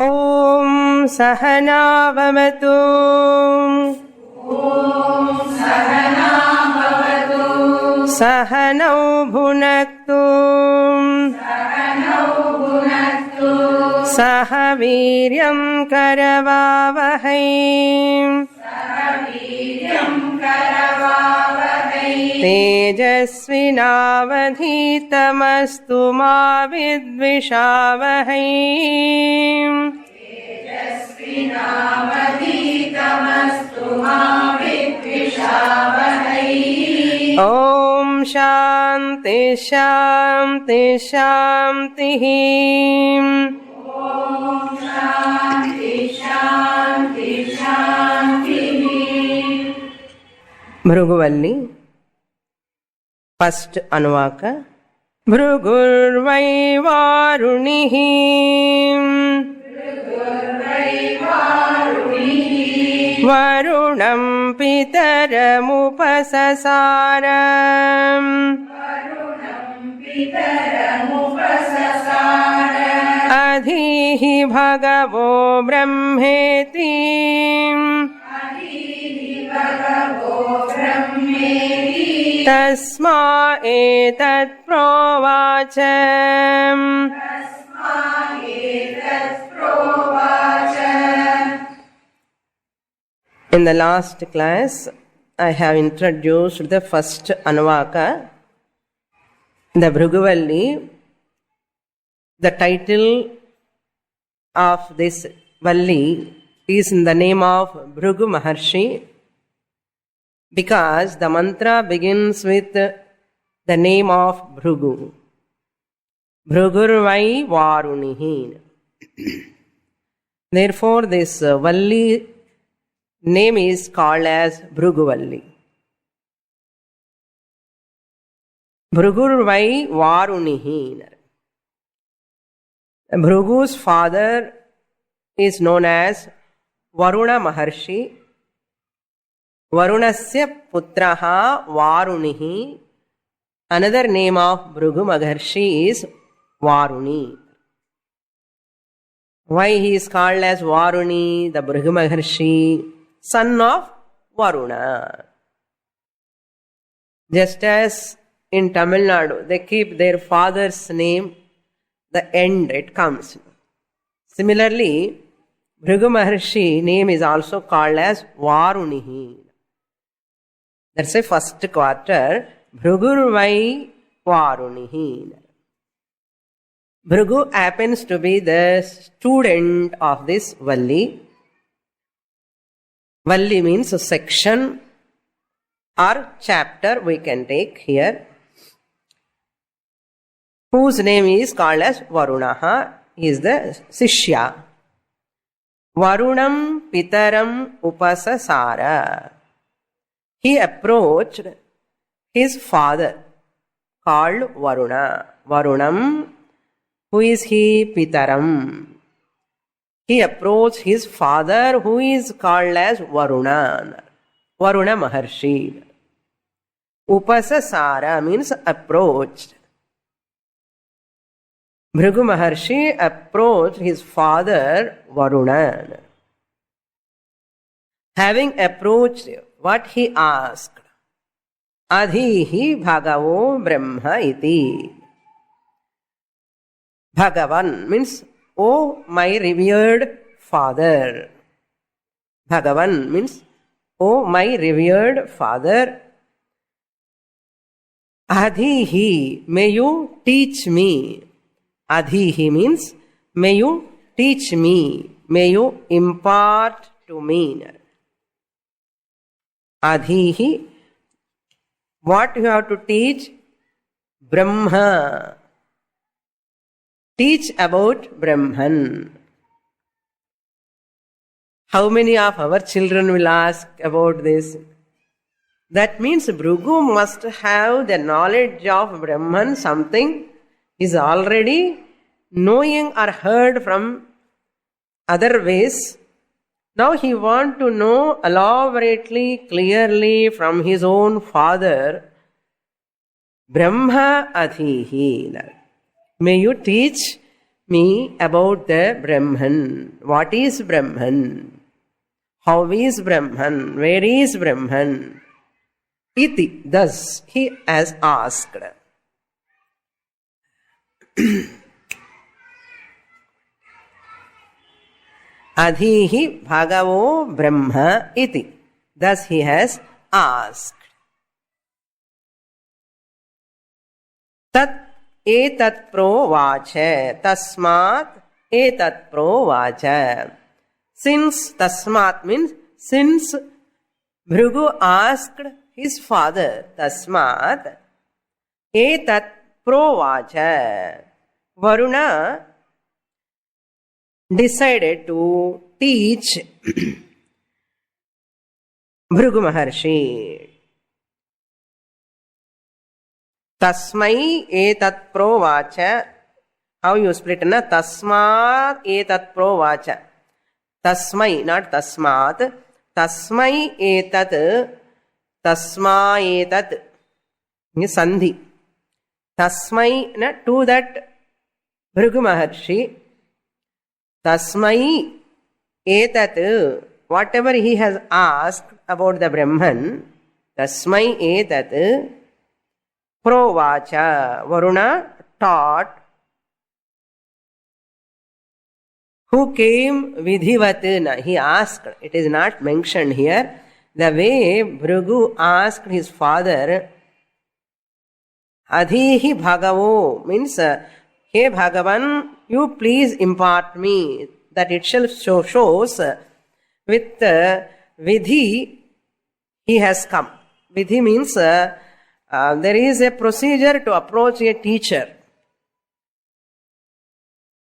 ॐ सहना भवतु सहनौ भुनक्तु सह वीर्यं करवावहै तेजस्विनावधीतमस्तु मा विद्विषावहै ॐ शान्ति शान्ति शान्तिः भृगुवल्ली फस्ट अनुवाक भृगुर्वै वारुणिः वरुणं पितरमुपससार अधीः भगवो ब्रह्मेति तस्मा एतत् प्रोवाच In the last class, I have introduced the first Anuvaka, the Bhrguvallee. The title of this Valli is in the name of Bhrigu Maharshi because the mantra begins with the name of Bhrigu. Bhrgurvai Varunihi. Therefore, this Valli name is called as Bhrguvallee. Bhrgurvai Varunihi. Bhrugu's father is known as Varuna Maharshi. Varunasya putraha Varunihi. Another name of Bhrigu Maharshi is Varuni. Why he is called as Varuni, the Bhrigu Maharshi? Son of Varuna. Just as in Tamil Nadu, they keep their father's name, the end it comes. Similarly, Bhrigu Maharshi name is also called as Varunihi. That's a first quarter. Bhrgurvai Varunihi. Bhrigu happens to be the student of this Valli. Valli means a section or chapter we can take here, whose name is called as Varunaha. He is the Sishya. Varunam Pitaram Upasasara. He approached his father called Varuna. Varunam, who is he? Pitaram. He approached his father who is called as Varuna. Varuna Maharshi. Upasasara means approached. Bhrigu Maharshi approached his father Varuna. Having approached, what he asked? Adhihi Bhagavo Brahma iti. Bhagavan means, oh my revered father. Bhagavan means, oh my revered father. Adhihi, may you teach me. Adhihi means, may you teach me, may you impart to me. Adhihi, what you have to teach? Brahma. Teach about Brahman. How many of our children will ask about this? That means Bhrigu must have the knowledge of Brahman, something is already knowing or heard from other ways. Now he wants to know elaborately, clearly from his own father, Brahma Adhihi. May you teach me about the Brahman. What is Brahman? How is Brahman? Where is Brahman? Iti. Thus he has asked. Adhihi bhagavo brahma iti. Thus he has asked. Tat etat provacha. Tasmat etat provacha. Since, tasmat means since Bhrigu asked his father, tasmat etat provacha. Varuna decided to teach Bhrigu Maharshi. Tasmai etat provacha. How you split? Na? Tasmat etat provacha. Tasmai, not tasmat. Tasmai etat. Tasma etat. Sandhi. Tasmai, na, to that Bhrigu Maharshi. Tasmai etat. Whatever he has asked about the Brahman. Tasmai etat. Provacha. Varuna taught. Who came vidhivat? He asked. It is not mentioned here. The way Bhrigu asked his father, Adhihi bhagavo, means, Hey Bhagavan, you please impart me. That itself shows with vidhi he has come. Vidhi means there is a procedure to approach a teacher.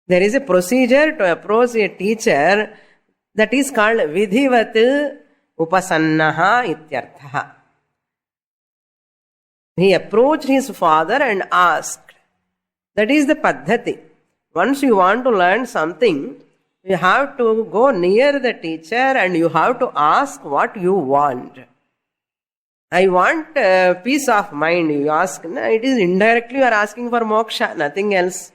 There is a procedure to approach a teacher that is called vidhivat upasannaha ityarthaha. He approached his father and asked. That is the paddhati. Once you want to learn something, you have to go near the teacher and you have to ask what you want. I want peace of mind, you ask. No, it is indirectly you are asking for moksha, nothing else.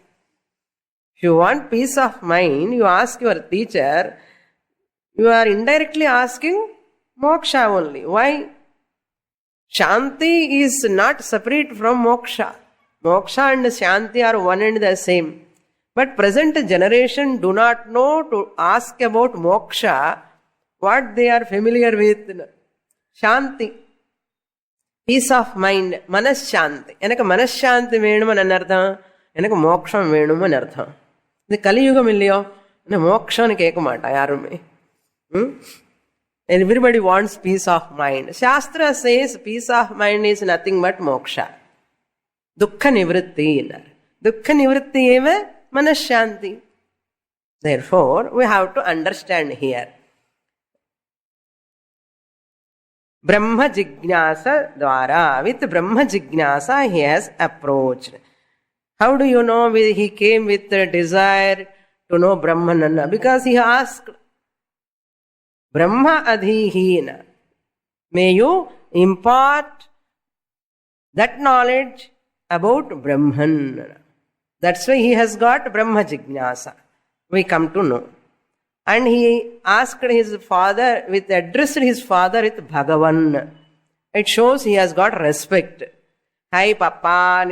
If you want peace of mind, you ask your teacher, you are indirectly asking moksha only. Why? Shanti is not separate from moksha. Moksha and Shanti are one and the same. But present generation do not know to ask about moksha, what they are familiar with. Shanti. Peace of mind. Manas Shanti. Enaka Manas Shanti venum anartha. Enaka moksham venum anartha. The Kali Yugam illiyo. Mokshan kekumata yarume. Everybody wants peace of mind. Shastra says peace of mind is nothing but moksha. Dukkha nivritti. Dukkha nivritti eva manasyanti. Therefore, we have to understand here. Brahma Jignasa Dwara. With Brahma Jignasa he has approached. How do you know he came with a desire to know Brahmanana? Because he asked, Brahma Adhihina. May you impart that knowledge about Brahman. That's why he has got Brahma Jignasa. We come to know. And he asked his father, addressed his father with Bhagavan. It shows he has got respect. Hi Papa,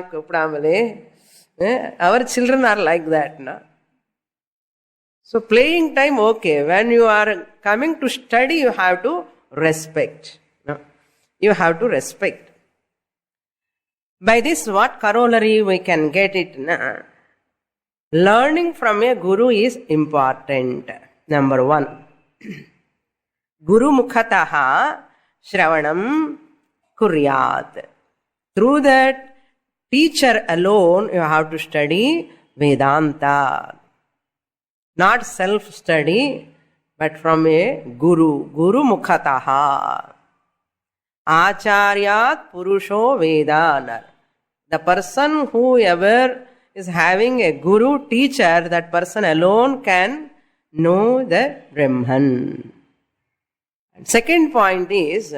our children are like that. Na? So playing time, okay. When you are coming to study, you have to respect. No? You have to respect. By this, what corollary we can get it? Na? Learning from a guru is important. Number one. Guru mukhataha shravanam kuryat. Through that teacher alone, you have to study Vedanta. Not self-study, but from a guru. Guru mukhataha. Acharyat purusho Vedana. The person who ever is having a guru teacher, that person alone can know the Brahman. Second point is,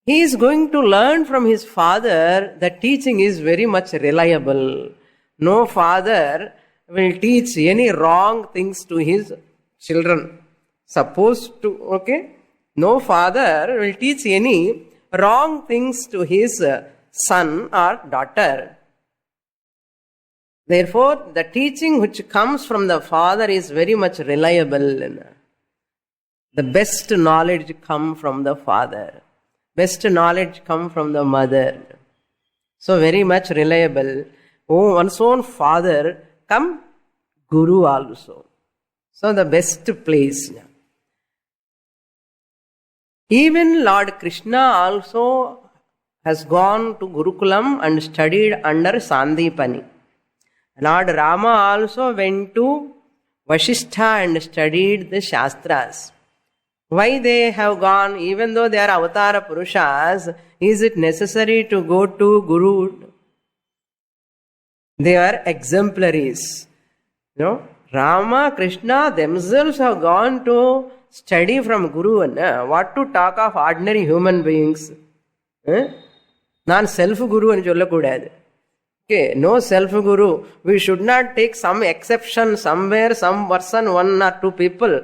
he is going to learn from his father. The teaching is very much reliable. No father will teach any wrong things to his children. Supposed to, okay? No father will teach any wrong things to his son or daughter. Therefore, the teaching which comes from the father is very much reliable. The best knowledge comes from the father. Best knowledge comes from the mother. So very much reliable. Oh, one's own father, come Guru also. So the best place. Even Lord Krishna also has gone to Gurukulam and studied under Sandipani. Lord Rama also went to Vasishtha and studied the Shastras. Why they have gone, even though they are Avatara Purushas, is it necessary to go to Guru? They are exemplaries. No? Rama, Krishna themselves have gone to study from Guru. What to talk of ordinary human beings? Nan self-guru and sollakudadu. Okay, no self-guru. We should not take some exception somewhere, some person, one or two people.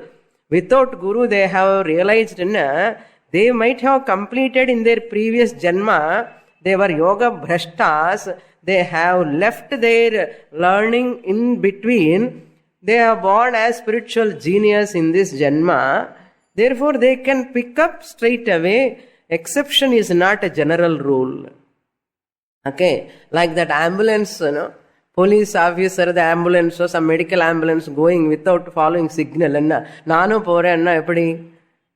Without Guru, they have realized, they might have completed in their previous janma, they were yoga bhrashtas, they have left their learning in between, they are born as spiritual genius in this janma, therefore they can pick up straight away. Exception is not a general rule. Okay, like that ambulance, police officer, the ambulance or some medical ambulance going without following signal. Nanu porenna eppadi?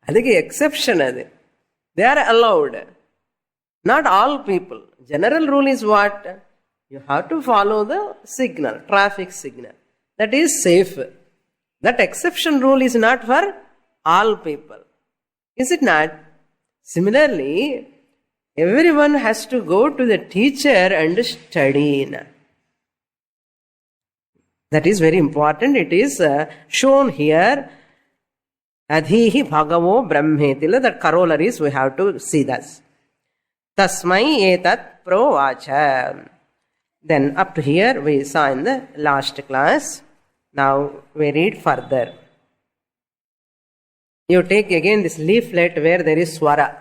Adike exception adu. They are allowed. Not all people. General rule is what? You have to follow the signal, traffic signal. That is safe. That exception rule is not for all people. Is it not? Similarly, everyone has to go to the teacher and study. That is very important. It is shown here. Adhihi bhagavo brahmetila. The corollaries we have to see this. Tasmai etat provacha. Then up to here we saw in the last class. Now we read further. You take again this leaflet where there is swara.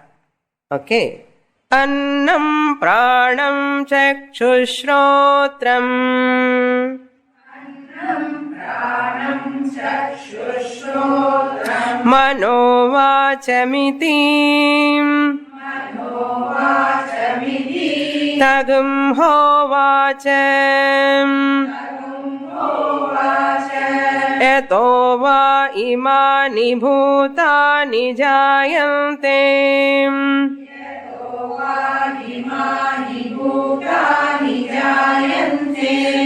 Okay. Annam pranam chakshushrotram. Mano vachamiti. Tagum hovacem. Eto va imani bhutani jayante.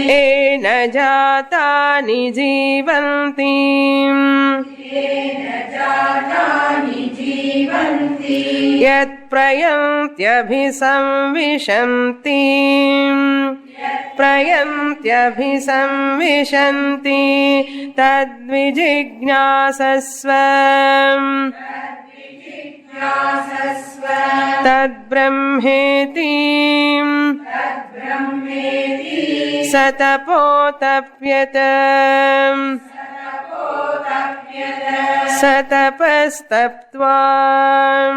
Ena jatani jivanti. Yat prayantyabhisamvishanti. Prayantyabhisamvishanti. Tadvijijnasasvam. Tadbrahmeti. Satapotapyatam. Satapastaptvam.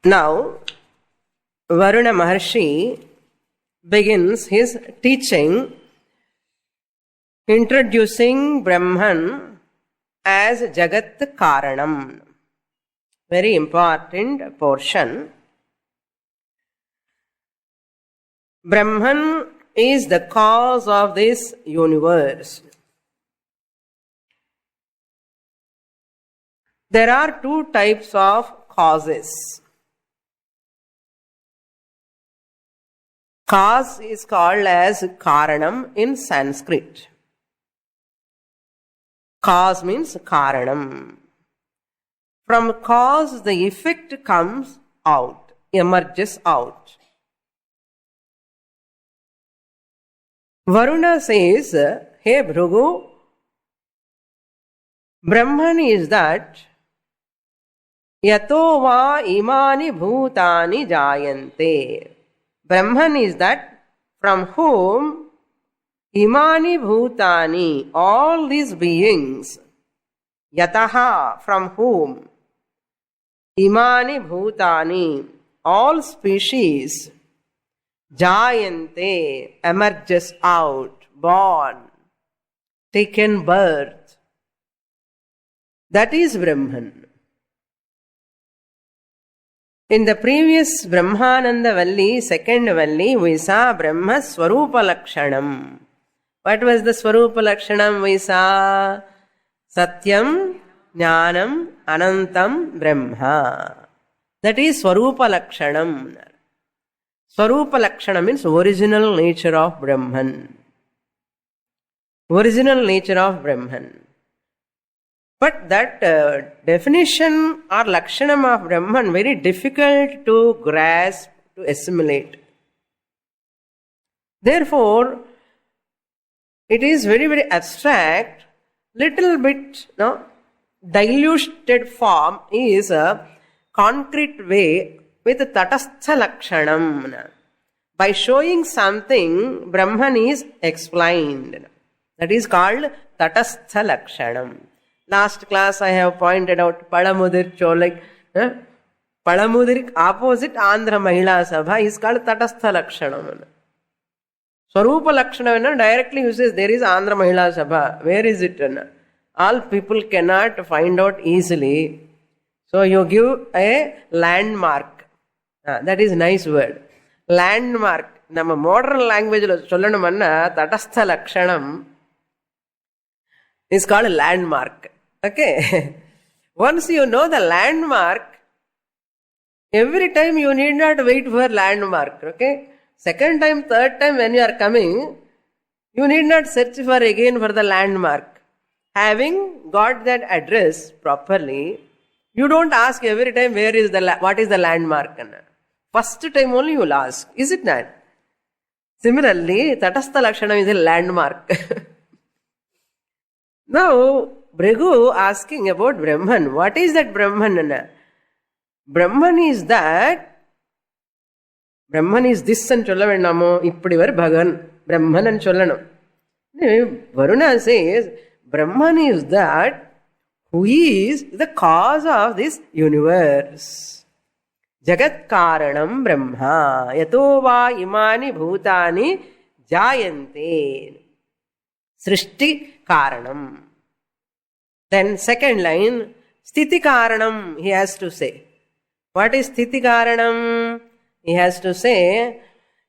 Now, Varuna Maharshi begins his teaching introducing Brahman as Jagat Karanam. Very important portion. Brahman is the cause of this universe. There are two types of causes. Cause is called as Karanam in Sanskrit. Cause means Karanam. From cause, the effect comes out, emerges out. Varuna says, hey Bhrugu, Brahman is that yato va imani bhutani jayante. Brahman is that from whom imani bhutani, all these beings, yataha, from whom, imani bhutani, all species, jayante, emerges out, born, taken birth. That is Brahman. In the previous Brahmananda Valli, second Valli, we saw Brahma Swarupa Lakshanam. What was the Swarupa Lakshanam we saw? Satyam, Jnanam, Anantam, Brahma. That is Swarupa Lakshanam. Swarupa Lakshanam means original nature of Brahman. Original nature of Brahman. But that definition or lakshanam of Brahman very difficult to grasp, to assimilate. Therefore, it is very, very abstract. Little bit diluted form is a concrete way with tatastha lakshanam. By showing something, Brahman is explained. That is called tatastha lakshanam. Last class I have pointed out Palamudir Cholak. Palamudir opposite Andhra Mahila Sabha is called Tatastha Lakshanam. Swarupa Lakshanam directly uses there is Andhra Mahila Sabha. Where is it? All people cannot find out easily. So you give a landmark. That is nice word. Landmark. Nama modern language Cholanamanna Tatastha Lakshanam is called a landmark. Okay. Once you know the landmark, every time you need not wait for landmark. Okay. Second time, third time when you are coming, you need not search for again for the landmark. Having got that address properly, you don't ask every time where is the what is the landmark. First time only you will ask. Is it not? Similarly, Tatastha Lakshanam is a landmark. Now, Bhrigu asking about Brahman. What is that Brahman? Brahman is that, Brahman is this and Cholavennamo, Ippidivar Bhagan, Brahman and Cholanam. Varuna says, Brahman is that who is the cause of this universe. Jagat Karanam Brahma, Yato va imani bhutani jayante. Srishti Karanam. Then second line, Sthiti Karanam, he has to say. What is Sthiti Karanam? He has to say,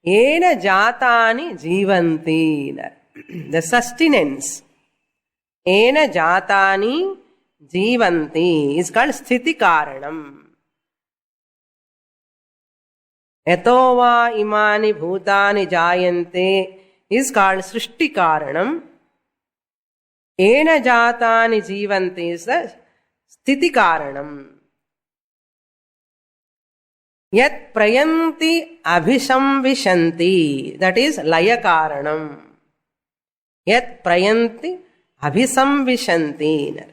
Yena Jatani Jivanti. The sustenance. Yena Jatani Jivanti is called Sthiti Karanam. Yato va imani bhutani jayante is called Srishti Karanam. Ena jatani jivanti is the sthiti karanam. Yat prayanti abhisamvishanti, that is laya karanam. Yat prayanti abhisamvishanti.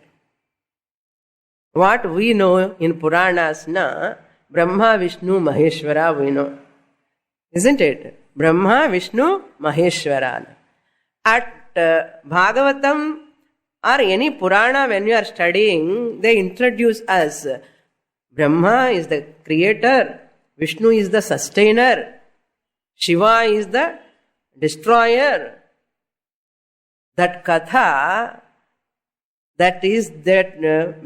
What we know in Puranas, Brahma, Vishnu, Maheshwara we know. Isn't it? Brahma, Vishnu, Maheshwara. At Bhagavatam or any Purana, when you are studying, they introduce us. Brahma is the creator, Vishnu is the sustainer, Shiva is the destroyer. That katha, that is that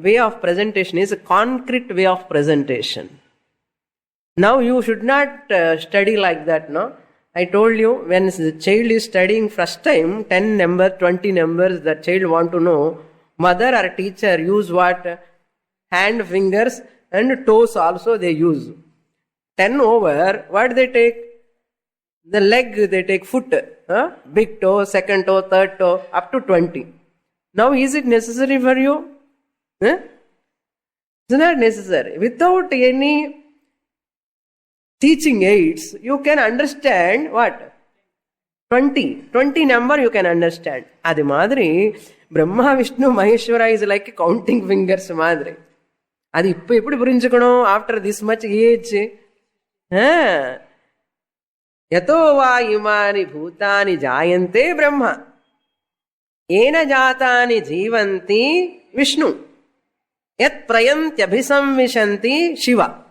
way of presentation is a concrete way of presentation. Now you should not study like that, no? I told you, when the child is studying first time, 10 numbers, 20 numbers, the child want to know, mother or teacher use what? Hand, fingers and toes also they use. 10 over, what they take? The leg, they take foot. Big toe, second toe, third toe, up to 20. Now is it necessary for you? It's not necessary. Without any teaching aids, you can understand what? 20 number you can understand. Adi madri, Brahma, Vishnu, Maheshwara is like counting fingers madri. Adi ippudu purinchukano after this much age. Yato va imani bhutani jayante Brahma. Ena jatani jivanti Vishnu. Yat prayantyabhisamvishanti Shiva.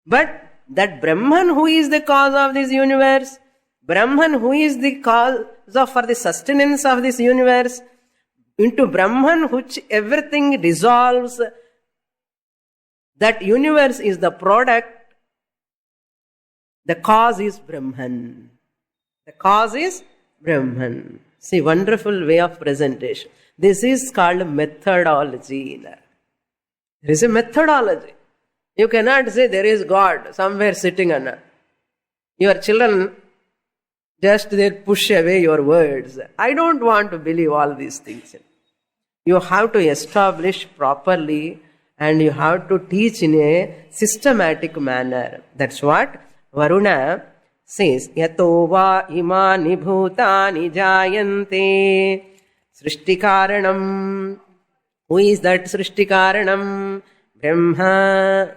But that Brahman who is the cause of this universe, Brahman who is the cause for the sustenance of this universe, into Brahman which everything dissolves, that universe is the product, the cause is Brahman. The cause is Brahman. See, wonderful way of presentation. This is called methodology. There is a methodology. You cannot say there is God somewhere sitting on earth. Your children just they push away your words. I don't want to believe all these things. You have to establish properly and you have to teach in a systematic manner. That's what Varuna says. Yato va imani bhutani jayante srishtikaranam. Who is that srishtikaranam? Brahma.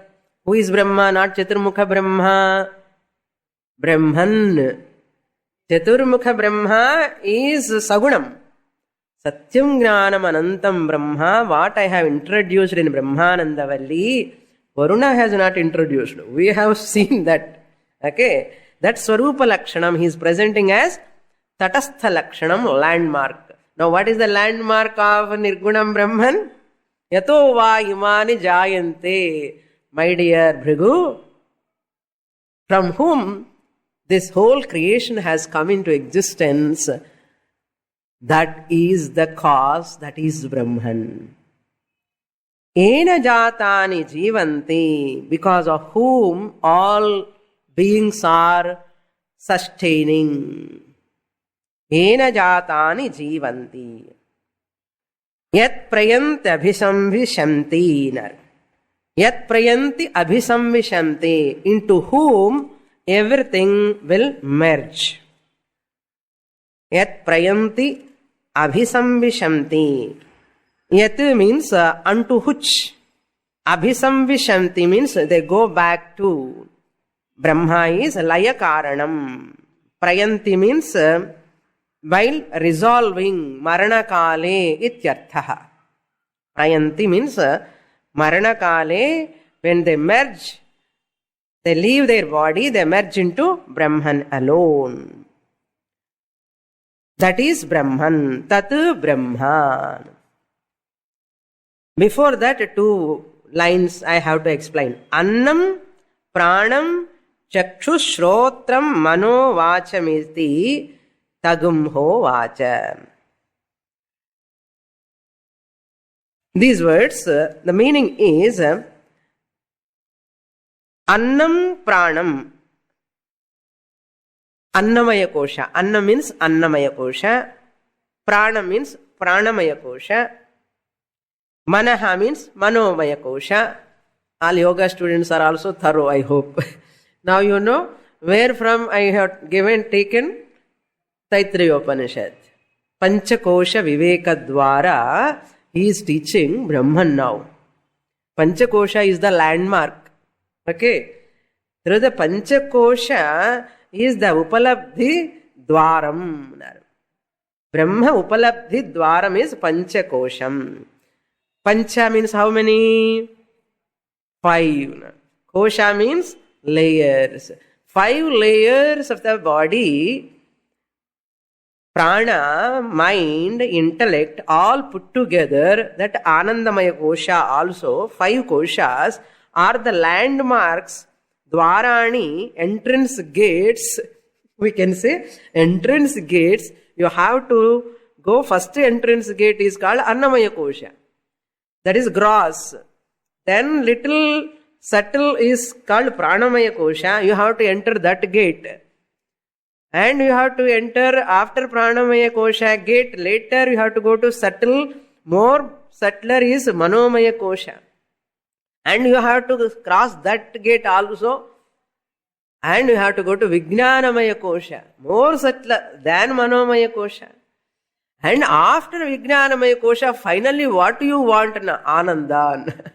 Who is Brahma? Not Chaturmukha Brahma. Brahman. Chaturmukha Brahma is Sagunam. Satyam Jnanam Anantam Brahma. What I have introduced in Brahmanandavalli, Varuna has not introduced. We have seen that. Okay. That Swarupa Lakshanam he is presenting as Tatastha Lakshanam, landmark. Now what is the landmark of Nirgunam Brahman? Yato va imani jayante. My dear Bhrigu, from whom this whole creation has come into existence, that is the cause, that is Brahman. Ena jatani jivanti, because of whom all beings are sustaining. Ena jatani jivanti. Yat prayanti abhisamvishanti. Yat prayanti abhisamvishanti, into whom everything will merge. Yat prayanti abhisamvishanti. Yat means unto which. Abhisamvishanti means they go back to. Brahma is laya karanam. Prayanti means while resolving marana kale ityarthaha. Prayanti means marana kale, when they merge, they leave their body, they merge into Brahman alone. That is Brahman. Tat Brahman. Before that, 2 lines I have to explain. Annam, pranam, chakshush, shrotram, mano, vachamiti, tagum ho vacha. These words, the meaning is Annam Pranam. Annamaya Kosha. Anna means Annamaya Kosha. Prana means Pranamaya Kosha. Manaha means Manomaya Kosha. All yoga students are also thorough, I hope. Now you know where from I have taken Taittiriya Upanishad. Panchakosha Viveka Dwara. He is teaching Brahman now. Panchakosha is the landmark. Okay. Through the Panchakosha is the Upalabdhi Dwaram. Brahma Upalabdhi Dwaram is Panchakosham. Pancha means how many? 5. Kosha means layers. 5 layers of the body. Prana, mind, intellect, all put together, that Anandamaya Kosha also, 5 koshas, are the landmarks, Dwarani, entrance gates, we can say, entrance gates. You have to go, first entrance gate is called Annamaya Kosha. That is gross. Then little subtle is called Pranamaya Kosha. You have to enter that gate. And you have to enter after Pranamaya Kosha gate. Later you have to go to subtle. More subtler is Manomaya Kosha. And you have to cross that gate also. And you have to go to Vijnanamaya Kosha. More subtler than Manomaya Kosha. And after Vijnanamaya Kosha, finally what do you want? Ananda.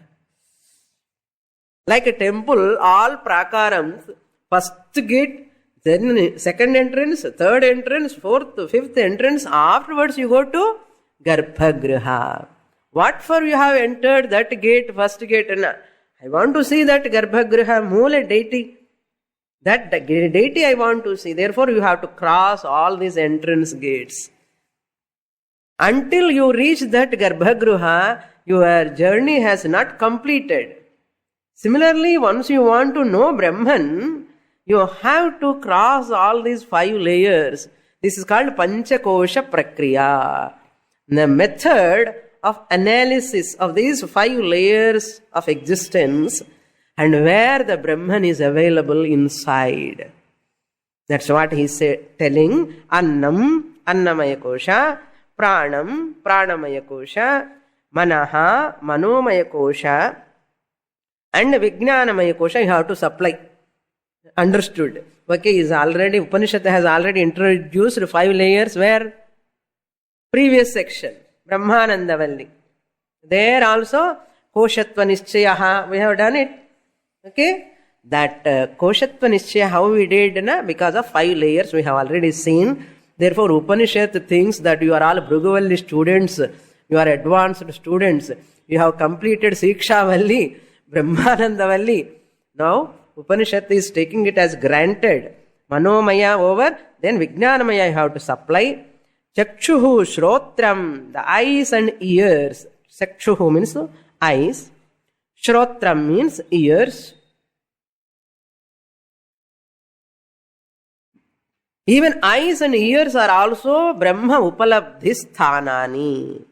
Like a temple, all prakarams. First gate, then second entrance, third entrance, fourth, fifth entrance. Afterwards you go to Garbhagriha. What for you have entered that gate, first gate? And I want to see that Garbhagriha, Moola deity. That deity I want to see. Therefore you have to cross all these entrance gates. Until you reach that Garbhagriha, your journey has not completed. Similarly, once you want to know Brahman, you have to cross all these 5 layers. This is called Panchakosha Prakriya. The method of analysis of these 5 layers of existence and where the Brahman is available inside. That's what he is telling. Annam, Annamaya Kosha, Pranam, Pranamaya Kosha, Manaha, Manomaya Kosha, and Vijnanamaya Kosha you have to supply. Understood. Okay, Upanishad has already introduced 5 layers where? Previous section, Brahmanandavalli. There also, Koshatva Nishchayaha, we have done it. Okay, that Koshatva Nishchaya, how we did, because of 5 layers we have already seen. Therefore, Upanishad thinks that you are all Bhrguvallee students, you are advanced students, you have completed Sikshavalli, Brahmanandavalli. Now, Upanishad is taking it as granted. Manomaya over, then Vijnanamaya you have to supply. Chakshuhu, Shrotram, the eyes and ears. Chakshuhu means eyes. Shrotram means ears. Even eyes and ears are also Brahma Upalabdhi Sthanani.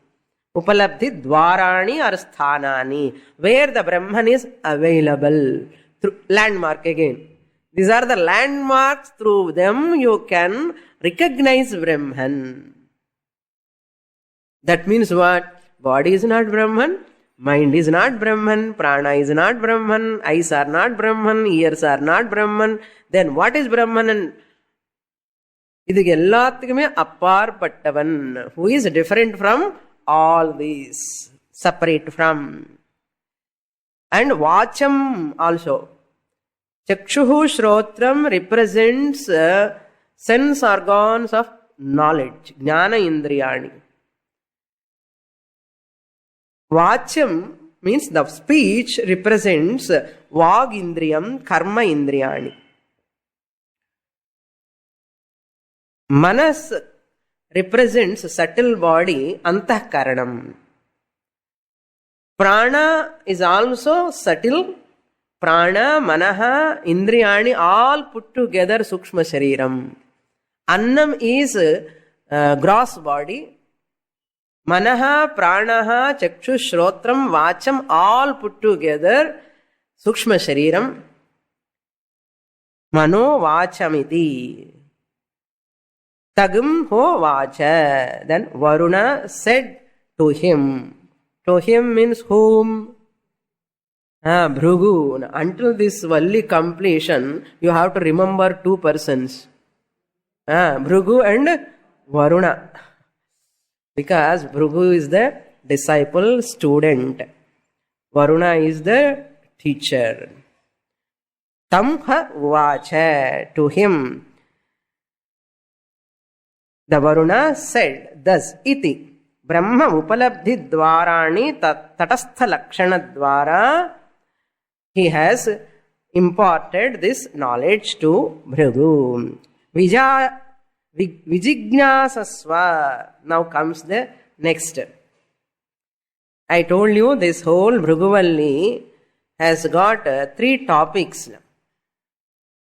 Upalabdhi Dwarani or Sthanani, where the Brahman is available. Through landmark again. These are the landmarks, through them you can recognize Brahman. That means what? Body is not Brahman, mind is not Brahman, prana is not Brahman, eyes are not Brahman, ears are not Brahman. Then what is Brahman? And idu ellathikume apparpattavan, who is different from all these, separate from. And Vacham also. Chakshuhu Shrotram represents sense organs of knowledge, Jnana Indriyani. Vacham means the speech represents Vag Indriyam, Karma Indriyani. Manas represents subtle body, Antahkaranam. Prana is also subtle. Prana, Manaha, Indriyani all put together Sukshma Shariram. Annam is gross body. Manaha, Pranaha, Chakshu, Shrotram, Vacham all put together Sukshma Shariram. Mano Vachamiti. Tagum ho Vacha. Then Varuna said to him. To him means whom? Bhrugu. Until this Valli completion, you have to remember 2 persons. Bhrugu and Varuna. Because Bhrugu is the disciple, student. Varuna is the teacher. Tamha Vacha. To him. The Varuna said, thus, iti. Brahma Upalabdhi Dwarani Tatastha Lakshana Dwara. He has imparted this knowledge to Bhrigu. Vijijñāsasva. Now comes the next. I told you this whole Bhrguvallee has got 3 topics.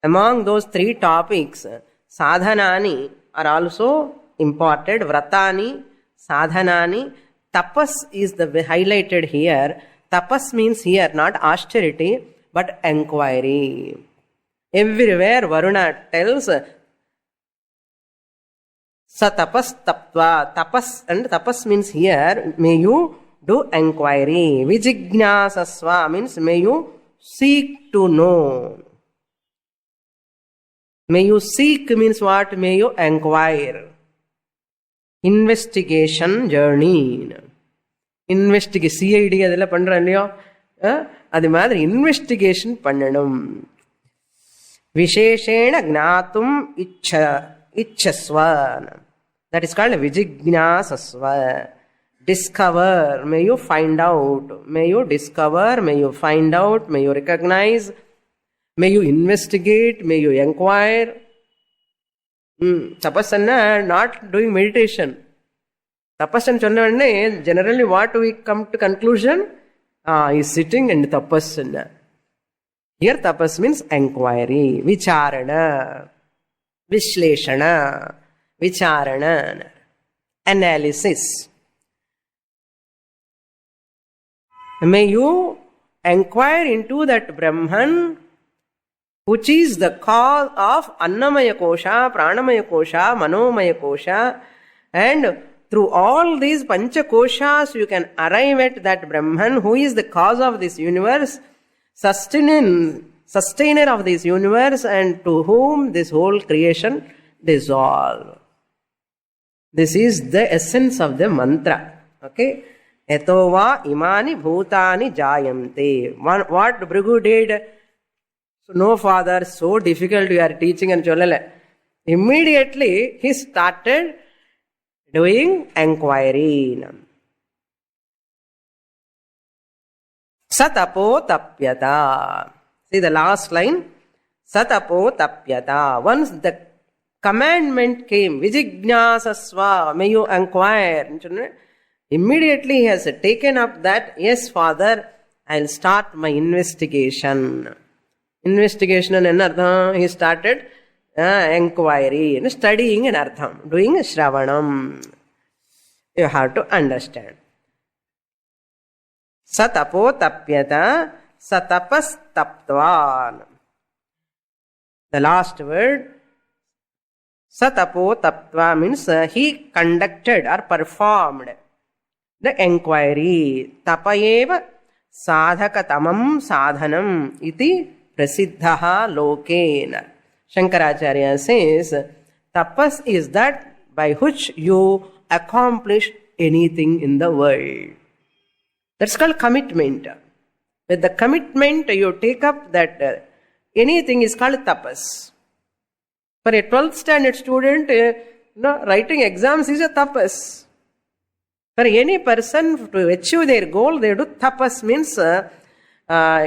Among those 3 topics, sadhanani are also imparted. Vratani, sadhanani. Tapas is the highlighted here. Tapas means here not austerity but enquiry. Everywhere Varuna tells sa tapas tapva. Tapas, and tapas means here may you do enquiry. Vijijñāsasva means may you seek to know. May you seek means what? May you enquire. Investigation journey. CID அதெல்லாம் பண்றோம் இல்லையோ, அது மாதிரி investigation பண்ணணும். Visheshena Gnatum Ichchasva. That is called Vijijnasasva. Discover, may you find out, may you discover, may you find out, may you recognize, may you investigate, may you inquire. Tapasana, not doing meditation. Tapasana chonnavane, generally what we come to conclusion? Is sitting and tapasana. Here tapas means inquiry, vicharana, vishleshana, vicharana, analysis. May you inquire into that Brahman, which is the cause of Annamaya Kosha, Pranamaya Kosha, Manomaya Kosha, and through all these Pancha Koshas you can arrive at that Brahman who is the cause of this universe, sustainer of this universe, and to whom this whole creation dissolves. This is the essence of the mantra. Okay? Etova imani bhutani jayante. What Bhrigu did? So, no, father, so difficult you are teaching and cholale. Immediately he started doing inquiry. Satapo tapyata. See the last line. Satapo tapyata. Once the commandment came, Vijijnasasva, may you inquire. Immediately he has taken up that, yes, father, I'll start my investigation. Investigation and anartham, he started inquiry and studying and artham, doing shravanam. You have to understand. Satapo tapyata, satapas taptvan. The last word, satapo taptva, means he conducted or performed the inquiry. Tapayeva sadhakatamam sadhanam iti prasiddhaha lokena. Shankaracharya says, tapas is that by which you accomplish anything in the world. That's called commitment. With the commitment you take up that anything is called tapas. For a 12th standard student, writing exams is a tapas. For any person to achieve their goal, they do tapas, means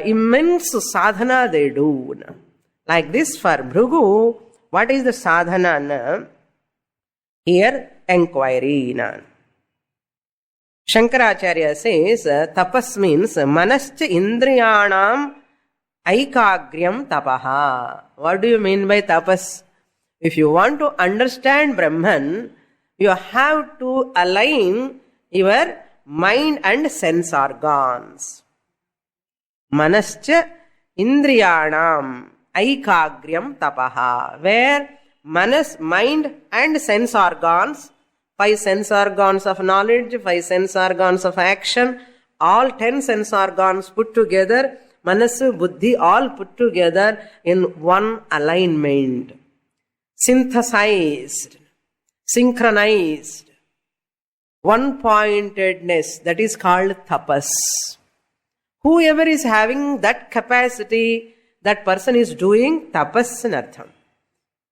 immense sadhana they do. Like this for Bhrigu, what is the sadhana? Here, inquiry. Shankaracharya says, tapas means manascha indriyanam aikagryam tapaha. What do you mean by tapas? If you want to understand Brahman, you have to align your mind and sense organs. Manascha indriyanam aikagryam tapaha. Where manas, mind and sense organs, 5 sense organs of knowledge, 5 sense organs of action, all 10 sense organs put together, manasu, buddhi, all put together in one alignment. Synthesized, synchronized, one-pointedness, that is called tapas. Whoever is having that capacity, that person is doing tapas in artham.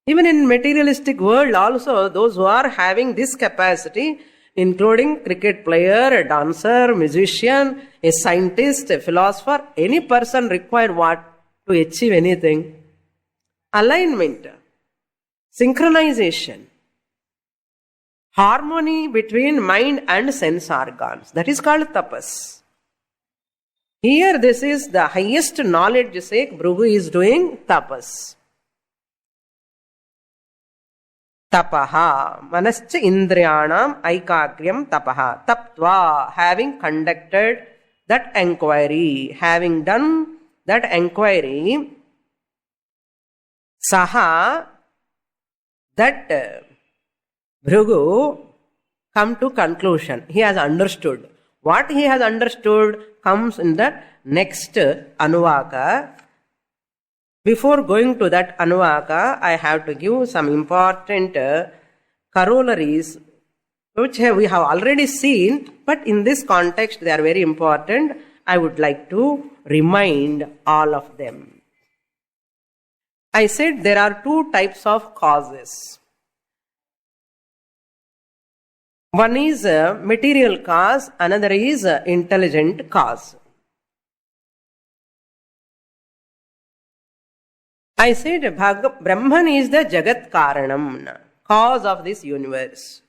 Even in materialistic world also, those who are having this capacity, including cricket player, a dancer, musician, a scientist, a philosopher, any person require what to achieve anything? Alignment, synchronization, harmony between mind and sense organs. That is called tapas. Here this is the highest knowledge sake Bhrigu is doing tapas. Tapaha, manascha indriyanam aikagryam tapaha. Taptva, having conducted that inquiry, having done that inquiry, saha, that Bhrigu come to conclusion. He has understood. What he has understood comes in the next anuvaka. Before going to that anuvaka, I have to give some important corollaries, which we have already seen, but in this context they are very important. I would like to remind all of them. I said there are two types of causes. One is a material cause, another is a intelligent cause. I said Brahman is the Jagat Karanam, cause of this universe.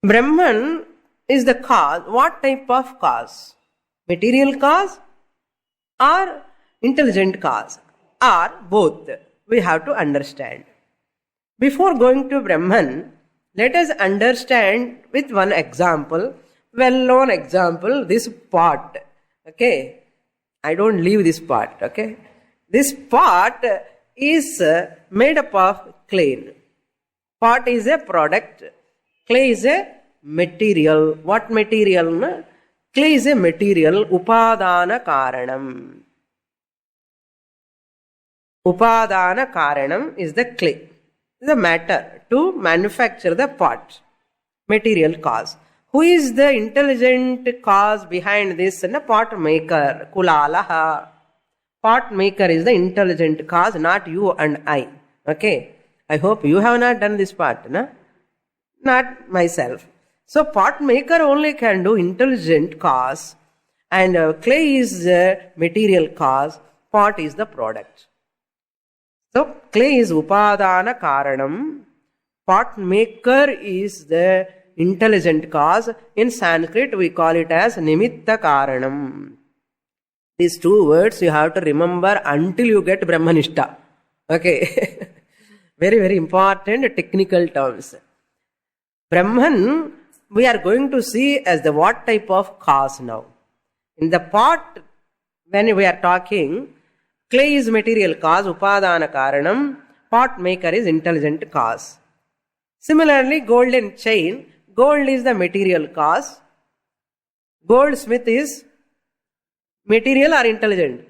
Brahman is the cause. What type of cause? Material cause or intelligent cause? Or both? We have to understand. Before going to Brahman, let us understand with one example, well-known example, this pot. Okay? I don't leave this pot. Okay? This pot is made up of clay. Pot is a product. Clay is a material. What material? Clay is a material. Upadana Karanam. Upadana Karanam is the clay. The matter to manufacture the pot. Material cause. Who is the intelligent cause behind this? The pot maker. Kulalaha. Pot maker is the intelligent cause, not you and I. Okay. I hope you have not done this part. No? Not myself. So pot maker only can do intelligent cause, and clay is the material cause, pot is the product. So clay is upadana karanam, pot maker is the intelligent cause. In Sanskrit we call it as nimitta karanam. These two words you have to remember until you get Brahmanishta. Okay. Very, very important technical terms. Brahman, we are going to see as the what type of cause now. In the pot, when we are talking, clay is material cause, upadana karanam, pot maker is intelligent cause. Similarly, golden chain, gold is the material cause, goldsmith is material or intelligent?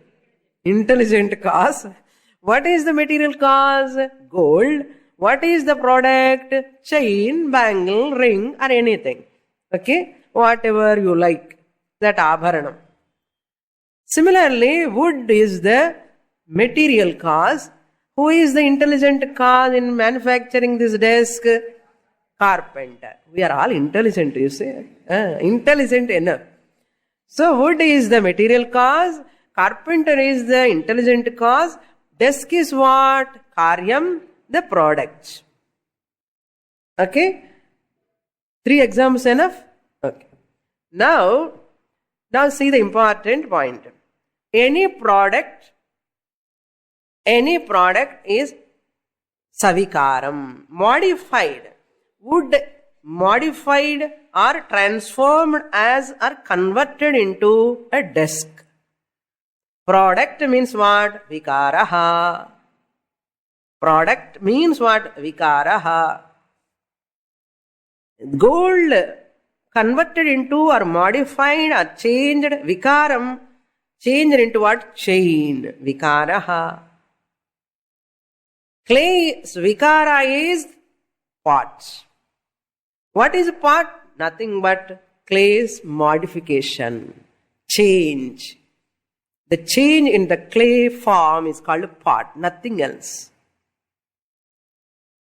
Intelligent cause. What is the material cause? Gold. What is the product? Chain, bangle, ring or anything. Okay? Whatever you like. That abharanam. Similarly, wood is the material cause. Who is the intelligent cause in manufacturing this desk? Carpenter. We are all intelligent, you say. Intelligent enough. So wood is the material cause. Carpenter is the intelligent cause. Desk is what? Karyam, the product. Okay? 3 examples enough? Okay. Now see the important point. Any product is savikaram, modified. Wood modified or transformed as or converted into a desk. Product means what? Vikaraha. Product means what? Vikaraha. Gold converted into or modified or changed. Vikaram changed into what? Chain. Vikaraha. Clay's vikara is pot. What is pot? Nothing but clay's modification. Change. The change in the clay form is called pot, nothing else.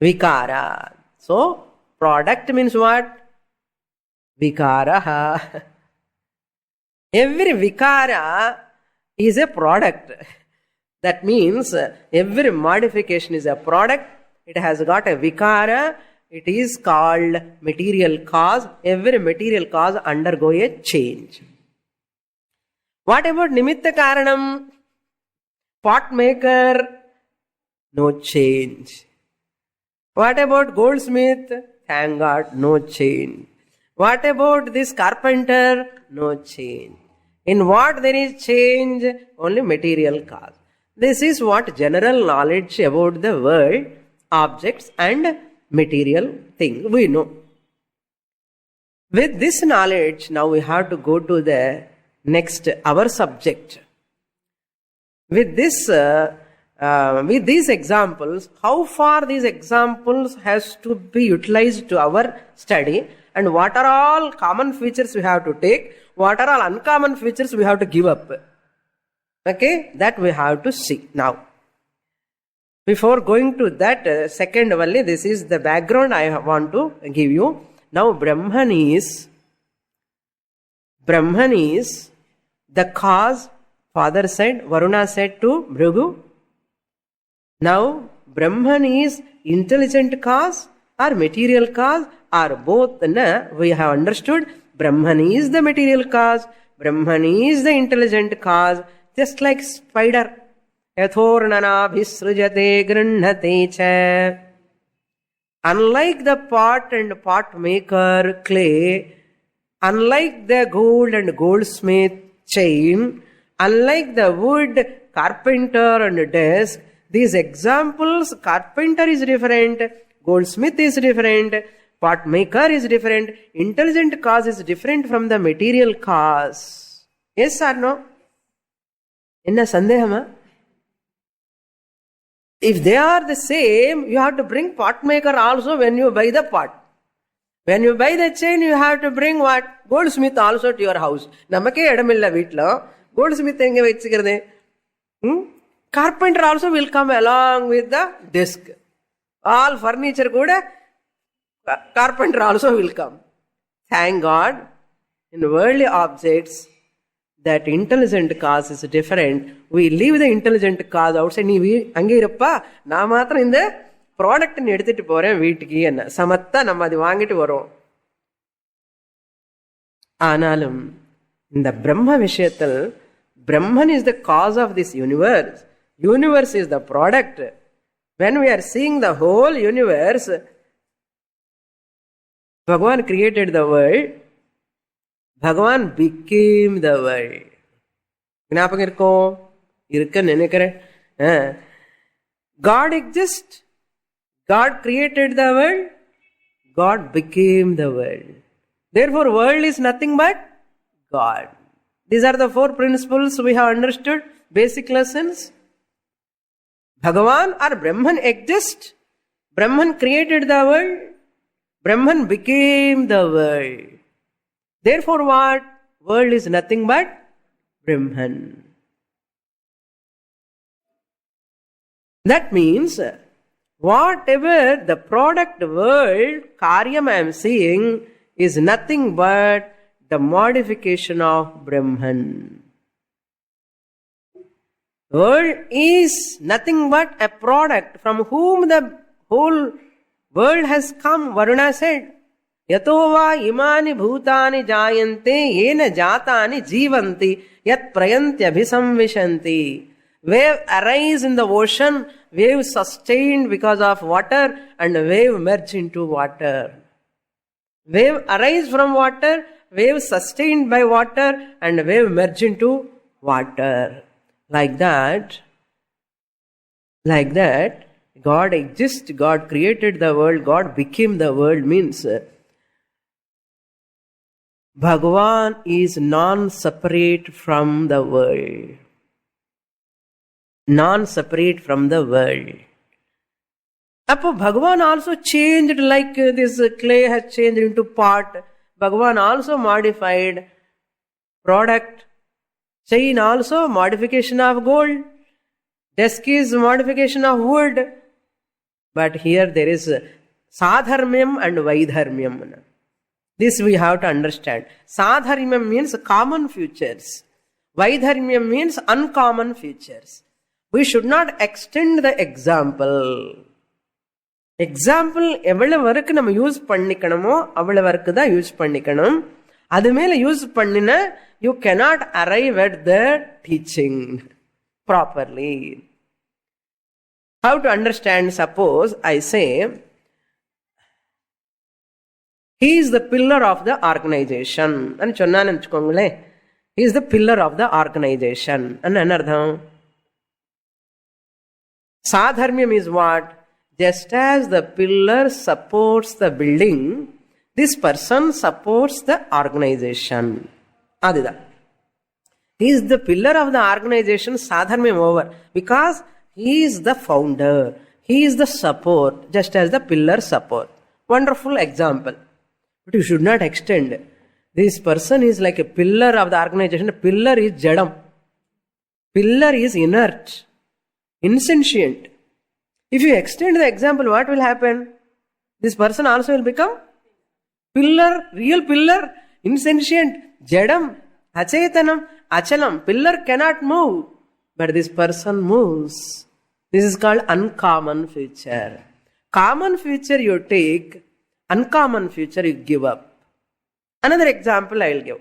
Vikara. So, product means what? Vikaraha. Every vikara is a product. That means every modification is a product. It has got a vikara. It is called material cause. Every material cause undergo a change. What about nimitta karanam? Pot maker? No change. What about goldsmith? Thank God, no change. What about this carpenter? No change. In what there is change? Only material cause. This is what general knowledge about the world, objects and material thing we know. With this knowledge, now we have to go to the next, our subject. With this, with these examples, how far these examples has to be utilized to our study, and what are all common features we have to take, what are all uncommon features we have to give up. Okay, that we have to see now. Before going to that second valli, this is the background I want to give you. Now Brahman is the cause, father said, Varuna said to Bhrigu. Now Brahman is intelligent cause or material cause or both. We have understood Brahman is the material cause, Brahman is the intelligent cause, just like spider. Yathornanabhisrujate grannate cha. Unlike the pot and pot maker, clay, unlike the gold and goldsmith, chain, unlike the wood, carpenter and desk, these examples, carpenter is different, goldsmith is different, pot maker is different, intelligent cause is different from the material cause. Yes or no? Enna sandehama? If they are the same, you have to bring pot maker also when you buy the pot. When you buy the chain, you have to bring what? Goldsmith also to your house. Namakke edamilla veetlo. Goldsmith enge vechikirade. Carpenter also will come along with the desk. All furniture kuda carpenter also will come. Thank God, in worldly objects, that intelligent cause is different. We leave the intelligent cause outside. Nee ange irappa, na matram indha product ni edutittu poren veetukku enna samatta namma adu vaangittu varom. Aanalum inda Brahma vishayathil Brahman is the cause of this universe. Universe is the product. When we are seeing the whole universe, Bhagavan created the world. Bhagavan became the world. Gnapakam irukko? Irukka nenikren. God exists. God created the world. God became the world. Therefore, world is nothing but God. These are the 4 principles we have understood. Basic lessons. Bhagavan or Brahman exists. Brahman created the world. Brahman became the world. Therefore what? World is nothing but Brahman. That means whatever the product world, Karyam I am seeing, is nothing but the modification of Brahman. World is nothing but a product from whom the whole world has come. Varuna said, Yato va imani bhutani jayante yena jatani jivanti yat prayanti abhisamvishanti. Wave arise in the ocean, wave sustained because of water, and wave merge into water. Wave arise from water, wave sustained by water, and wave merge into water. Like that, God exists, God created the world, God became the world means Bhagavan is non-separate from the world. Non-separate from the world. Appo Bhagavan also changed like this clay has changed into pot. Bhagavan also modified product. Chain also modification of gold. Desk is modification of wood. But here there is sadharmyam and vaidharmyam. This we have to understand. Sadharmyam means common features. Vaidharmyam means uncommon features. We should not extend the example. Example எவ்வளவு வரைக்கு நம்ம use பண்ணிக்கணுமோ அவ்வளவு வரைக்கு தான் use பண்ணிக்கணும். அது மேல use பண்ணின you cannot arrive at the teaching properly. How to understand? Suppose I say he is the pillar of the organization. అని சொன்னான்னு వెచ్చుకోంగలే. He is the pillar of the organization. అని అర్థం. Sadharmyam is what? Just as the pillar supports the building, this person supports the organization. Adida. He is the pillar of the organization, Sadharmyam over. Because he is the founder. He is the support, just as the pillar support. Wonderful example. But you should not extend. This person is like a pillar of the organization. A pillar is Jadam. Pillar is inert, insentient. If you extend the example, what will happen? This person also will become pillar, real pillar, insentient, jadam, achetanam, achalam. Pillar cannot move, but this person moves. This is called uncommon future. Common future you take, uncommon future you give up. Another example I will give.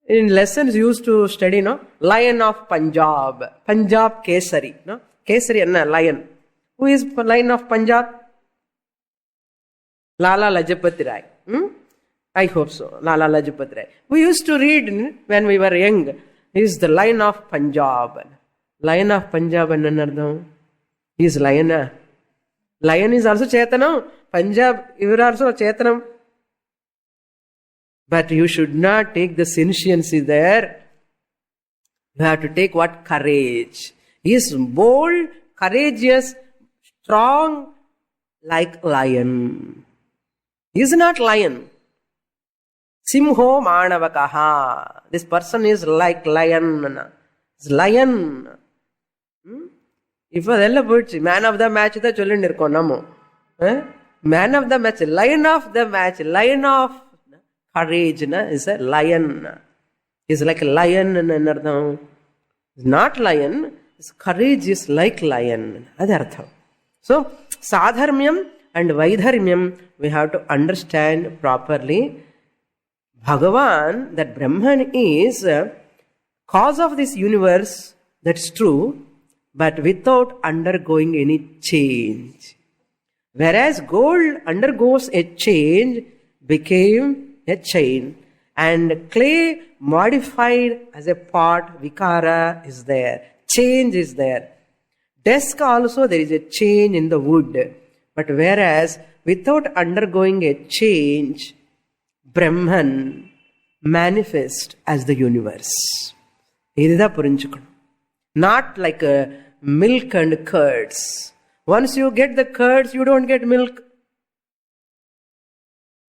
In lessons used to study, Lion of Punjab. Punjab Kesari. Kesari anna lion. Who is Lion of Punjab? Lala Lajpati Rai. I hope so. Lala Lajpati Rai. We used to read when we were young. He is the Lion of Punjab. Lion of Punjab and another. He is lion. Lion is also Chetanam. Punjab, you are also Chetanam. But you should not take the sentiency there. You have to take what? Courage. He is bold, courageous, strong, like lion. He is not lion. Simho manavakaha. This person is like lion. It's lion. If man of the match, man of the match, lion of the match, lion of courage is a lion. Is like a lion and another. It's not lion. It's courage is like lion. Adartha. So sadharmyam and vaidharmyam we have to understand properly. Bhagavan, that Brahman is cause of this universe. That's true, but without undergoing any change. Whereas gold undergoes a change, became a chain, and clay modified as a pot, vikara is there, change is there. Desk also there is a change in the wood, but whereas without undergoing a change, Brahman manifests as the universe. Not like milk and curds. Once you get the curds, you don't get milk.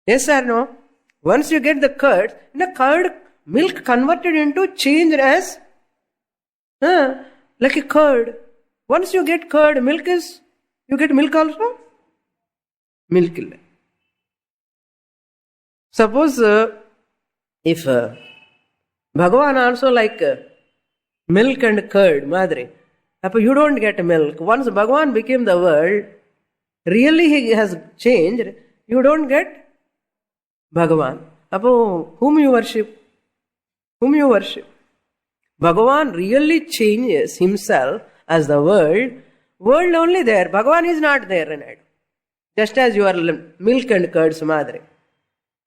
Yes or no? Once you get the curd, milk converted into changed as like a curd. Once you get curd, you get milk also? Milk. Suppose if Bhagavan also like milk and curd, Madre, you don't get milk. Once Bhagavan became the world, really he has changed, you don't get Bhagavan. Whom you worship? Whom you worship? Bhagavan really changes himself as the world. World only there. Bhagavan is not there in it. Just as you are milk and curds, Madre.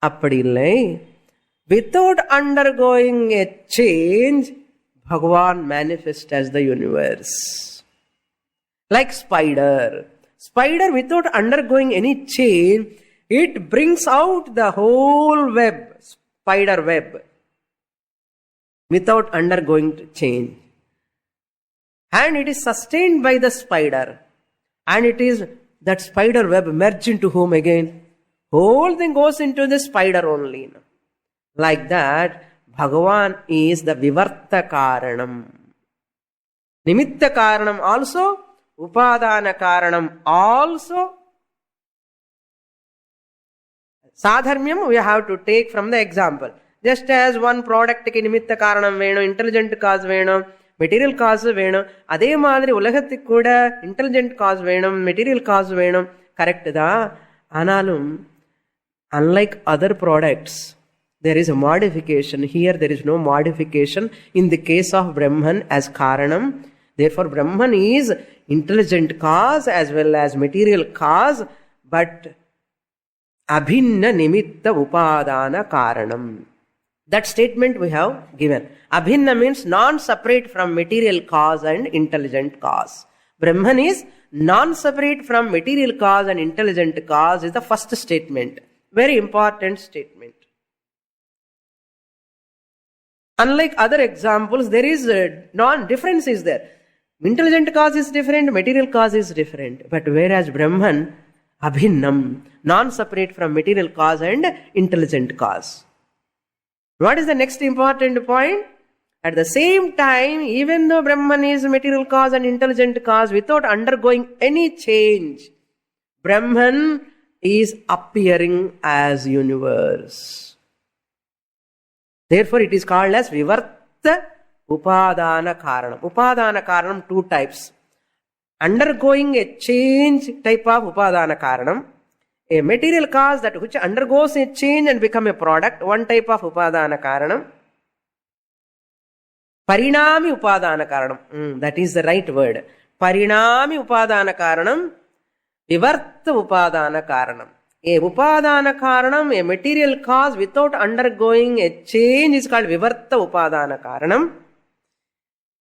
Appadillai. Without undergoing a change, Bhagavan manifests as the universe. Like spider. Spider without undergoing any change, it brings out the whole web, spider web, without undergoing change. And it is sustained by the spider. And it is that spider web merged into whom again? Whole thing goes into the spider only. Like that, Bhagavan is the Vivarta Karanam. Nimitta Karanam also, Upadana Karanam also. Sadharmyam we have to take from the example. Just as one product ki nimitta karanam veno, intelligent cause veno, material cause veno, adhe madri ulagatthukku kuda intelligent cause venum, material cause venum, correct da. Analum, unlike other products, there is a modification. Here there is no modification in the case of Brahman as Karanam. Therefore Brahman is intelligent cause as well as material cause, but Abhinna nimitta upadana karanam. That statement we have given. Abhinna means non-separate from material cause and intelligent cause. Brahman is non-separate from material cause and intelligent cause is the first statement. Very important statement. Unlike other examples, there is a difference is there. Intelligent cause is different, material cause is different. But whereas Brahman, Abhinnam, non-separate from material cause and intelligent cause. What is the next important point? At the same time, even though Brahman is material cause and intelligent cause, without undergoing any change, Brahman is appearing as universe. Therefore, it is called as Vivarta Upadana Karanam. Upadana Karanam, two types. Undergoing a change type of Upadana Karanam. A material cause that which undergoes a change and become a product, one type of Upadana Karanam. Parinami Upadana Karanam. That is the right word. Parinami Upadana Karanam. Vivarta Upadana Karanam. A Upadana Karanam, a material cause without undergoing a change is called Vivarta Upadana Karanam.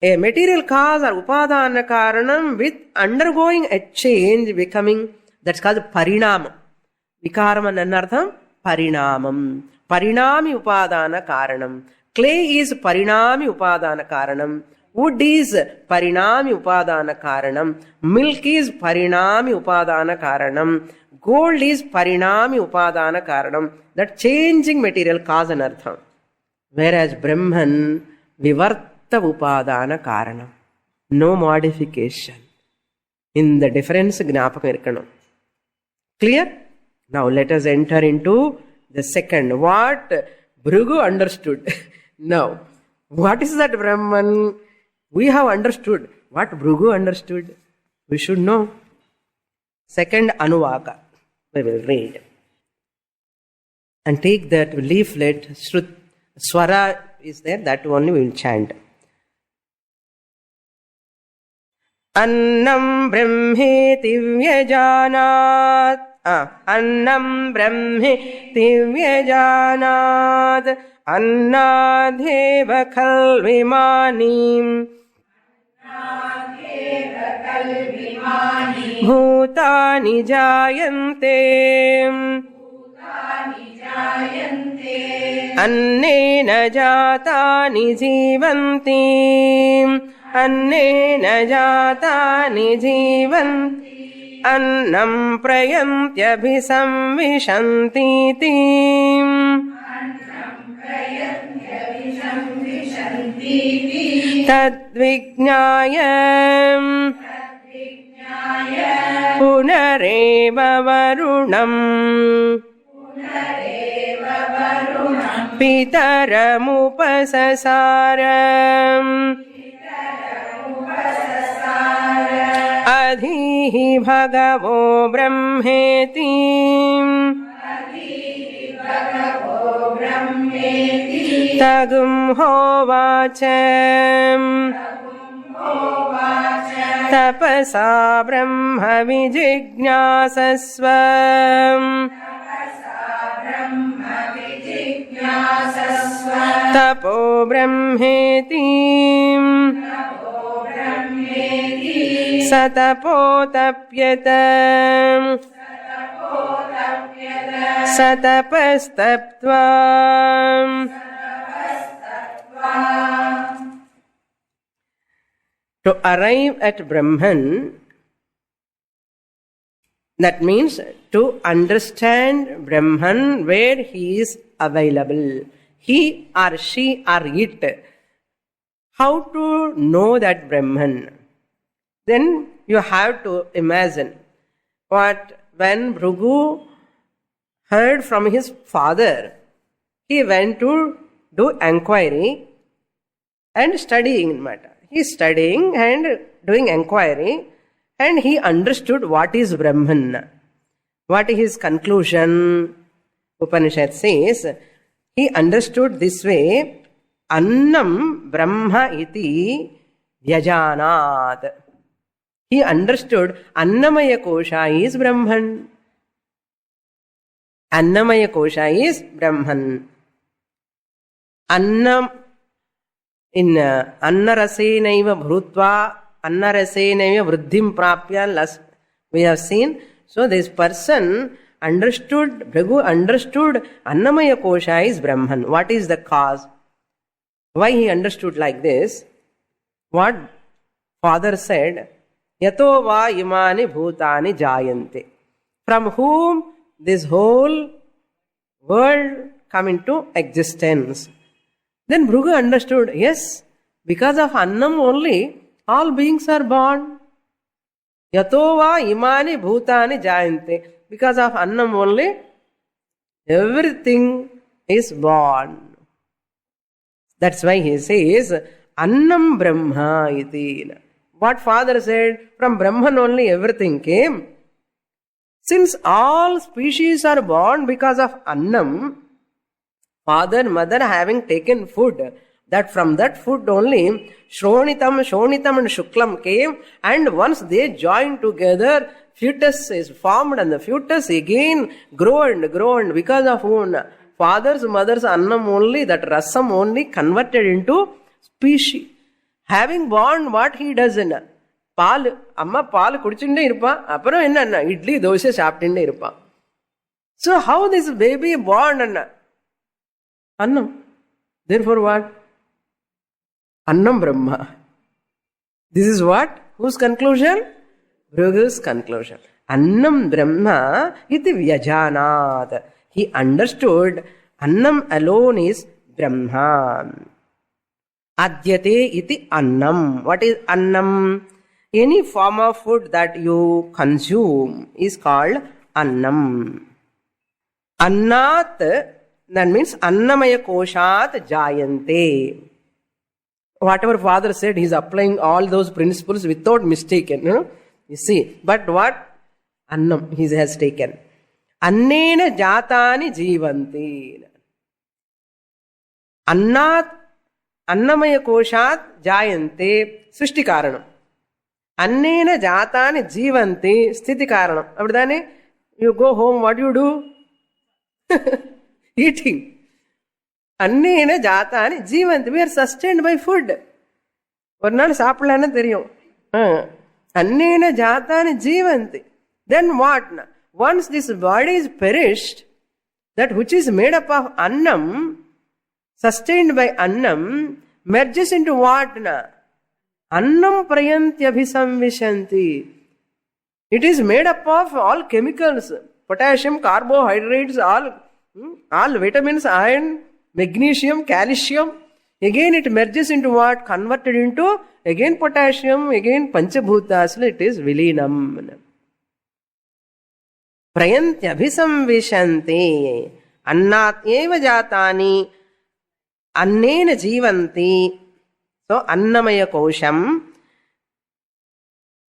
A material cause or Upadana Karanam with undergoing a change becoming, that's called Parinama. Vikaram anartham Parinamam. Parinami Upadana Karanam. Clay is Parinami Upadana Karanam. Wood is Parinami Upadana Karanam. Milk is Parinami Upadana Karanam. Gold is Parinami Upadana Karanam. That changing material cause and artham. Whereas Brahman, Vivarta Upadana Karanam. No modification. In the difference, Gnapakam irkanam. Clear? Now let us enter into the second. What Bhrigu understood. Now, what is that Brahman? We have understood. What Bhrigu understood? We should know. Second Anuvaka. We will read. And take that leaflet. Swara is there. That only we will chant. Annam Brahmeti Vyajanat. Annam Brahmeti Vyajanat. Annadheva Kalvimanim. Bhutani Jayante. Annena Jatani Jivanti. Annena Jatani Jivanti. Annam Prayantyabhisamvishanti. Tadvignayam Punareva Varunam Pitaramupasasaram Adhihi Bhagavo Brahmeti Tagum Hovacem Tapasa Brahma Vijijñāsasvam Tapo Brahmeti Satapotapyatam Satapastaptvam. To arrive at Brahman, that means to understand Brahman where he is available. He or she or it. How to know that Brahman? Then you have to imagine what when Bhrigu heard from his father, he went to do inquiry and studying matter. He is studying and doing inquiry and he understood what is Brahman. What is his conclusion? Upanishad says, he understood this way, Annam Brahma iti Vyajanat. He understood Annamaya Kosha is Brahman. Annamaya Kosha is Brahman. Annam in Annarasenaiva Bhrutva, Annarasenaiva Vruddhim Prapya, we have seen. So this person understood, Bhrigu understood Annamaya Kosha is Brahman. What is the cause? Why he understood like this? What father said, Yato va imani bhutani jayante. From whom this whole world come into existence. Then Bhrigu understood, yes, Because of annam only, all beings are born. Yato va imani bhutani jayante. Because of annam only, everything is born. That's why he says, annam brahma iti. What Father said, from Brahman only everything came. Since all species are born because of annam, father, mother having taken food, that from that food only Shronitam and Shuklam came, and once they joined together, fetus is formed, and the fetus again grow and because of whom? Father's, mother's annam only, that rasam only converted into species. Having born, what he does in பால் அம்மா பால் குடிச்சுட்டே இருப்பான், அப்புறம் என்ன இட்லி தோசை சாப்பிட்டுட்டே இருப்பான். So how this baby born annam? Therefore what? Annam Brahma. This is what? Whose conclusion? Bhrgu's conclusion. Annam Brahma iti vyajanat. He understood annam alone is Brahma. Adyate iti annam. What is annam? Any form of food that you consume is called annam. Annat, that means annamaya koshat jayante. Whatever Father said, he is applying all those principles without mistaken. You see, but what? Annam he has taken. Annena jatani jivanti. Annat, annamaya koshat jayante, srishti karanam. Annena jatani jivanti, sthiti karanam. Abdane, you go home, what you do? Eating. Annena jatani jivanti. We are sustained by food. Or not saapalana theriyum. Annena jatani jivanti. Then what? Once this body is perished, that which is made up of annam, sustained by annam, merges into what? Annam prayantyabhisamvishanti. It is made up of all chemicals, potassium, carbohydrates, all vitamins, iron, magnesium, calcium. Again it merges into what? Converted into again potassium, again panchabhutas. It is vilinam. Prayantyabhisamvishanti. Annat eva jatani annena jivanti. So, annamaya kosham,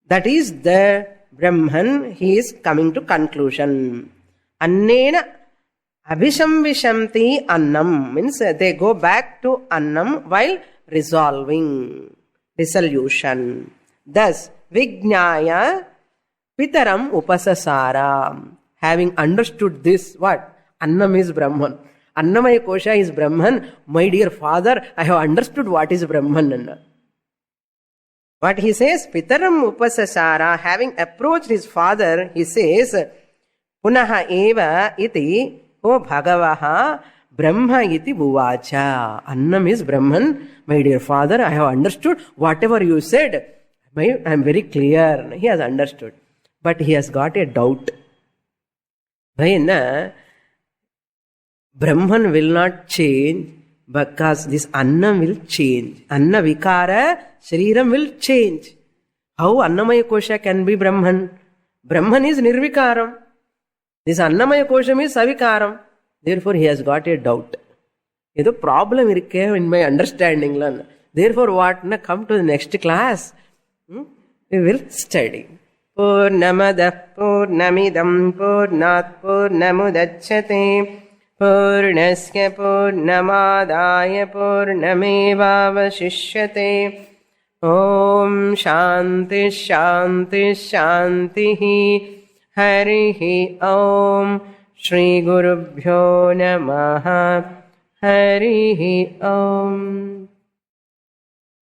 that is the Brahman, he is coming to conclusion. Annena abhisamvishanti annam, means they go back to annam while resolving, dissolution. Thus, vijnaya pitaram upasasara. Having understood this, what? Annam is Brahman. Annamaya kosha is Brahman. My dear father, I have understood what is Brahman. What he says, Pitaram upasasara, having approached his father, he says, Punaha eva iti, O Bhagavaha, Brahma iti buvacha. Annam is Brahman. My dear father, I have understood whatever you said. I am very clear. He has understood. But he has got a doubt. Why? Brahman will not change because this annam will change. Anna vikara, shriram will change. How annamaya kosha can be Brahman? Brahman is nirvikaram. This annamaya kosham is savikaram. Therefore he has got a doubt. This problem in my understanding. Therefore what? Come to the next class. We will study. Purnamadah purnamidam purnat purnamudachyate. Purnasya purnamadaya purnamevavashishyate. Om Shanti Shanti Shanti. Harihi Om. Shri Gurubhyo Namaha. Harihi Om.